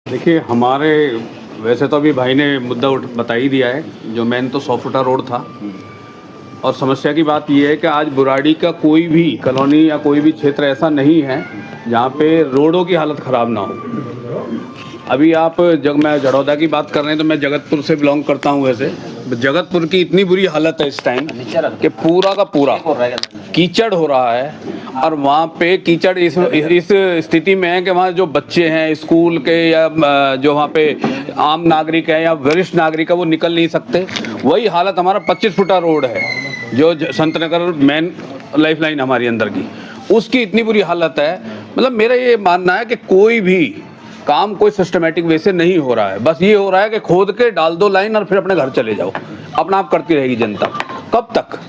देखिए हमारे वैसे तो अभी भाई ने मुद्दा बता ही दिया है, जो मेन तो 100 फुटा रोड था। और समस्या की बात यह है कि आज बुराड़ी का कोई भी कॉलोनी या कोई भी क्षेत्र ऐसा नहीं है जहाँ पे रोडों की हालत ख़राब ना हो। अभी आप मैं जड़ौदा की बात कर रहे हैं तो मैं जगतपुर से बिलोंग करता हूँ। वैसे जगतपुर की इतनी बुरी हालत है इस टाइम कि पूरा का पूरा कीचड़ हो रहा है। और वहाँ पे कीचड़ इस स्थिति में है कि वहाँ जो बच्चे हैं स्कूल के या जो वहाँ पे आम नागरिक है या वरिष्ठ नागरिक है वो निकल नहीं सकते। वही हालत हमारा 25 फुटा रोड है जो संतनगर मेन लाइफ लाइन हमारी अंदर की, उसकी इतनी बुरी हालत है। मतलब मेरा ये मानना है कि कोई भी काम कोई सिस्टमेटिक वे से नहीं हो रहा है। बस ये हो रहा है कि खोद के डाल दो लाइन और फिर अपने घर चले जाओ, अपना आप करती रहेगी जनता। कब तक?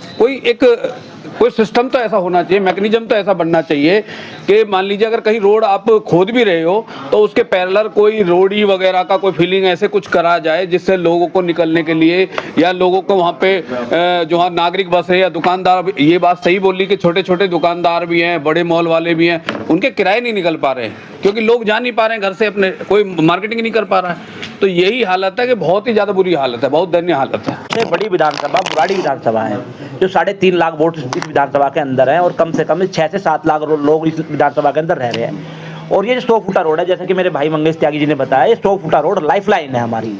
कोई सिस्टम तो ऐसा होना चाहिए, मैकेनिज्म तो ऐसा बनना चाहिए कि मान लीजिए अगर कहीं रोड आप खोद भी रहे हो तो उसके पैरेलल कोई रोडी वगैरह का कोई फीलिंग ऐसे कुछ करा जाए जिससे लोगों को निकलने के लिए या लोगों को वहाँ पे जो वहाँ नागरिक बस है या दुकानदार, ये बात सही बोली कि छोटे छोटे दुकानदार भी हैं, बड़े मॉल वाले भी हैं, उनके किराए नहीं निकल पा रहे हैं क्योंकि लोग जा नहीं पा रहे हैं घर से, अपने कोई मार्केटिंग नहीं कर पा रहा है। तो यही हालत है कि बहुत ही ज़्यादा बुरी हालत है, बहुत दयनीय हालत है। सबसे बड़ी विधानसभा बुराड़ी विधानसभा है जो 3.5 लाख वोट इस विधानसभा के अंदर है और कम से कम 6 से 7 लाख लोग इस विधानसभा के अंदर रह रहे हैं। और ये 100 फुटा रोड है, जैसा कि मेरे भाई मंगेश त्यागी जी ने बताया, ये 100 फुटा रोड लाइफ लाइन है हमारी।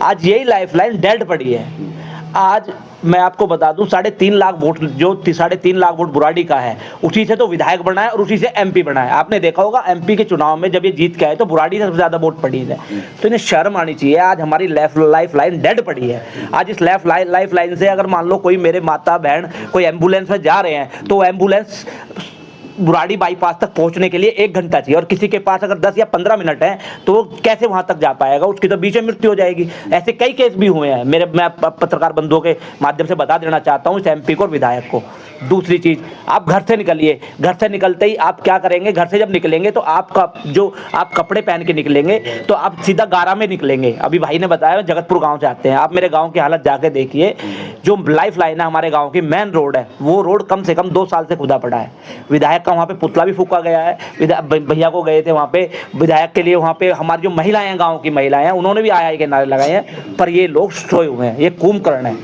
आज यही लाइफ लाइन डेड पड़ी है। आज मैं आपको बता दूं 3.5 लाख वोट, जो 3.5 लाख वोट बुराड़ी का है, उसी से तो विधायक बना है और उसी से एमपी बना है। आपने देखा होगा एमपी के चुनाव में जब ये जीत के आए तो बुराड़ी से सबसे ज्यादा वोट पड़ी है। तो इन्हें शर्म आनी चाहिए। आज हमारी लाइफ लाइन डेड पड़ी है। आज इस लाइफ लाइन से अगर मान लो कोई मेरे माता बहन कोई एम्बुलेंस में जा रहे हैं तो एम्बुलेंस बुराड़ी बाईपास तक पहुंचने के लिए 1 घंटा चाहिए और किसी के पास अगर 10 या 15 मिनट है तो वो कैसे वहां तक जा पाएगा? उसकी तो बीच में मृत्यु हो जाएगी। ऐसे कई केस भी हुए हैं। मैं पत्रकार बंधुओं के माध्यम से बता देना चाहता हूं इस एमपी को और विधायक को। दूसरी चीज, आप घर से निकलिए, घर से निकलते ही आप क्या करेंगे? घर से जब निकलेंगे तो आपका जो आप कपड़े पहन के निकलेंगे तो आप सीधा गारा में निकलेंगे। अभी भाई ने बताया जगतपुर गांव से आते हैं, आप मेरे गांव की हालत जाके देखिए। जो लाइफ लाइन है हमारे गांव की, मेन रोड है, वो रोड कम से कम 2 साल से खुदा पड़ा है। विधायक का वहाँ पे पुतला भी फूका गया है। भैया को गए थे वहाँ पे विधायक के लिए, वहाँ पे हमारी जो महिलाएं हैं, गाँव की महिलाएं हैं, उन्होंने भी आया के नारे लगाए हैं, पर ये लोग सोए हुए हैं। ये कुंभकर्ण है,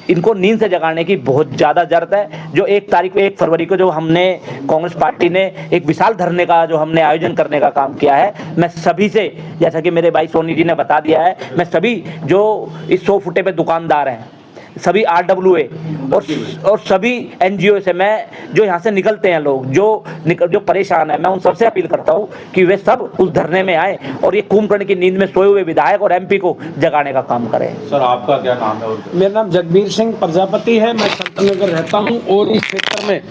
इनको नींद से जगाने की बहुत ज़्यादा जरूरत है। जो 1 फरवरी को जो हमने कांग्रेस पार्टी ने एक विशाल धरने का जो हमने आयोजन करने का काम किया है, मैं सभी से, जैसा कि मेरे भाई सोनी जी ने बता दिया है, मैं सभी जो इस 100 फुटे पे दुकानदार हैं, सभी RWA और सभी NGO से, मैं जो यहाँ से निकलते हैं लोग जो परेशान है, मैं उन सबसे अपील करता हूँ कि वे सब उस धरने में आए और ये कुंभकर्ण की नींद में सोए हुए विधायक और MP को जगाने का काम करें। सर आपका क्या नाम है? मेरा नाम जगबीर सिंह प्रजापति है। मैं संतनगर रहता हूँ और इस क्षेत्र में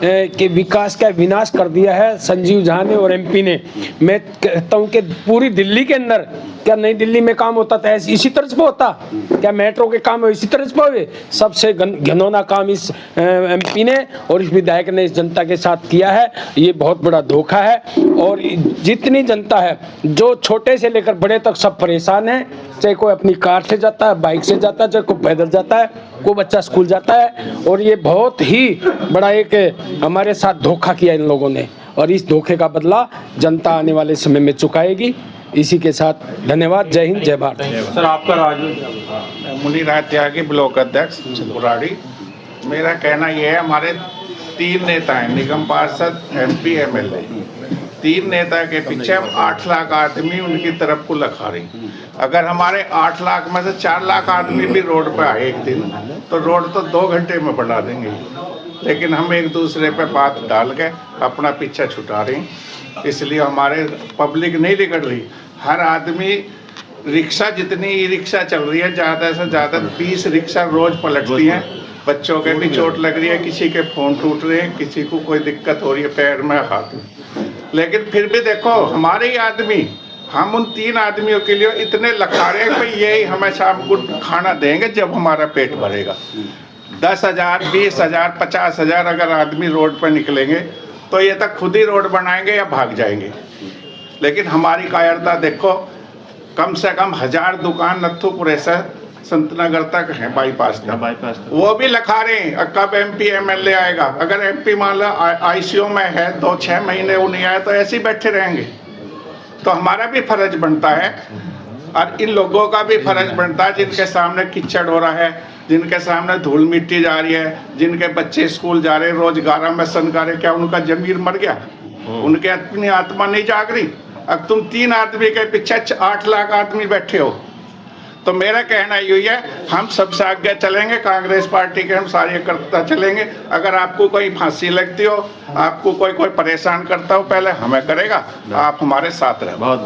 के विकास का विनाश कर दिया है संजीव झा ने और MP ने। मैं कहता हूँ कि पूरी दिल्ली के अंदर, क्या नई दिल्ली में काम होता था इसी तरह पे होता? क्या मेट्रो के काम इसी तरह पे हुए? सबसे घिनौना काम इस MP ने और इस विधायक ने इस जनता के साथ किया है। ये बहुत बड़ा धोखा है। और जितनी जनता है, जो छोटे से लेकर बड़े तक सब परेशान है। चाहे कोई अपनी कार से जाता है, बाइक से जाता है, चाहे कोई पैदल जाता है, कोई बच्चा स्कूल जाता है। और ये बहुत ही बड़ा एक हमारे साथ धोखा किया इन लोगों ने और इस धोखे का बदला जनता आने वाले समय में चुकाएगी। इसी के साथ धन्यवाद। जय हिंद, जय भारत। सर आपका राजू? मुनिराज त्यागी, ब्लॉक अध्यक्ष बुराड़ी। मेरा कहना यह है, हमारे 3 नेता हैं, निगम पार्षद, MP, MLA। 3 नेता के पीछे हम 8 लाख आदमी उनकी तरफ को लखा रही। अगर हमारे 8 लाख में से 4 लाख आदमी भी रोड पे आए एक दिन, तो रोड तो 2 घंटे में बना देंगे। लेकिन हम एक दूसरे पे बात डाल के अपना पीछा छुटा रहे हैं। इसलिए हमारे पब्लिक नहीं निकल रही। हर आदमी, रिक्शा जितनी ई रिक्शा चल रही है, ज़्यादा से ज़्यादा 20 रिक्शा रोज़ पलटती हैं। बच्चों के भी चोट लग रही है, किसी के फ़ोन टूट रहे हैं, किसी को कोई दिक्कत हो रही है पैर में, हाथ में। लेकिन फिर भी देखो, हमारे ही आदमी, हम उन 3 आदमियों के लिए इतने लखा रहे हैं कि यही हमें शाम को खाना देंगे जब हमारा पेट भरेगा। 10,000, 20,000, 50,000 अगर आदमी रोड पर निकलेंगे तो ये तक खुद ही रोड बनाएंगे या भाग जाएंगे। लेकिन हमारी कायरता देखो, कम से कम 1000 दुकान नथुपुरे से संतनगर तक है, बाईपास तक, वो भी लखा रहे हैं। कब MP, MLA आएगा? अगर MP मान लो ICU में है तो 6 महीने वो नहीं आए तो ऐसे ही बैठे रहेंगे। तो हमारा भी फर्ज बनता है और इन लोगों का भी फर्ज बनता है जिनके सामने कीचड़ हो रहा है, जिनके सामने धूल मिट्टी जा रही है, जिनके बच्चे स्कूल जा रहे हैं, रोजगार में संकार, क्या उनका जमीर मर गया? उनके अपनी आत्मा नहीं जाग रही? अब तुम 3 आदमी के पीछे 8 लाख आदमी बैठे हो। तो मेरा कहना यही है, हम सबसे आगे चलेंगे, कांग्रेस पार्टी के हम सारे करता चलेंगे। अगर आपको कोई फांसी लगती हो, आपको कोई परेशान करता हो, पहले हमें करेगा, आप हमारे साथ रहो। बहुत